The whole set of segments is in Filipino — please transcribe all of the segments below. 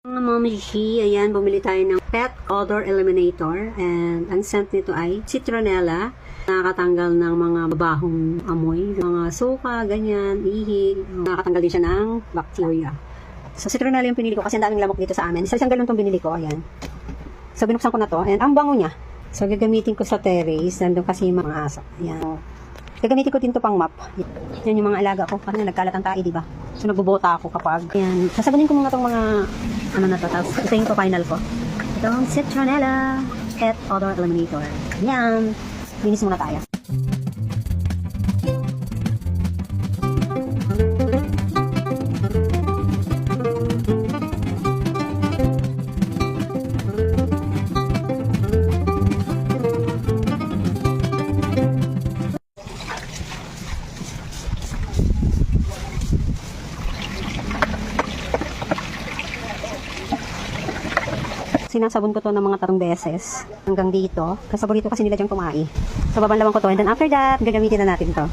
Mga Mommy G, ayan, bumili tayo ng Pet Odor Eliminator and ang scent nito ay citronella. Nakakatanggal ng mga babahong amoy, mga suka, ganyan, ihi. Nakakatanggal din siya ng bacteria. So, citronella yung pinili ko kasi ang daming lamok dito sa amin. Isang galon itong binili ko, ayan. So, binuksan ko na to and ang bango niya. So, gagamitin ko sa terrace. Nandun kasi yung mga aso. Ayan. Gagamitin ko din to pang map. Yan yung mga alaga ko. Kasi nagkalat ang tae, diba? So, nagbubota ako kapag. Ayan. Sasagunin ko muna tong mga ano na to. Tapos, ito yung final ko. Itong citronella Pet Odor Eliminator. Ayan. Linis muna tayo. Sinasabon ko to ng mga 3 beses hanggang dito. Kasi paborito kasi nila diyang kumain. So, babanlawan ko to. And then after that, gagamitin na natin to.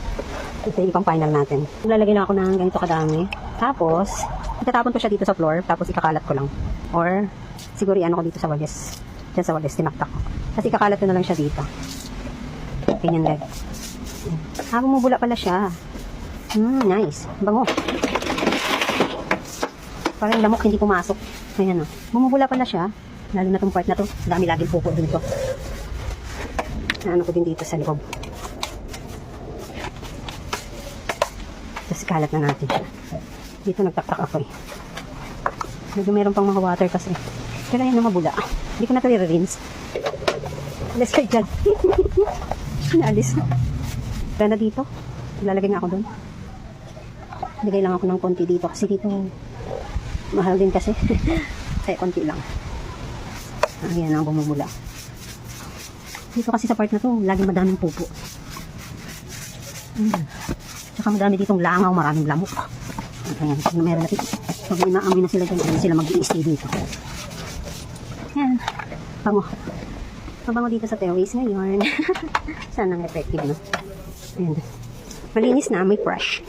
Ito yung pang final natin. Lalagyan lang ako ng ganito kadami. Tapos, itatapon ko siya dito sa floor. Tapos, ikakalat ko lang. Or, siguro ano ko dito sa walis. Diyan sa walis, tinaktak ko. Tapos, ikakalat ko na lang siya dito. Ganyan leg. Bumubula pala siya. Nice. Bango. Parang lamok hindi pumasok. Ayan o. Bumubula pala siya. Lalo na itong part na to. Dami laging pupo dito. Ano ko din dito sa loob. Tapos kalat na natin siya. Dito nagtaktak ako eh. Medyo meron pang mga water kasi. Kaya yan na mabula. Hindi ko na ito i-rinse. Alis kayo dyan. Naalis. Kaya na dito. Lalagay nga ako doon. Bigay lang ako ng konti dito. Kasi dito mahal din kasi. Kaya konti lang. Ayan ang bumubula. Dito kasi sa part na to, laging madaming pupo. Tsaka madami ditong langaw, maraming lamok. Ayan, meron natin. Pag inaamoy na sila dyan, hindi sila mag-i-stay dito. Ayan. Bango. Mabango dito sa terrace ngayon. Sana ang effective, no? Ayan. Malinis na, may fresh.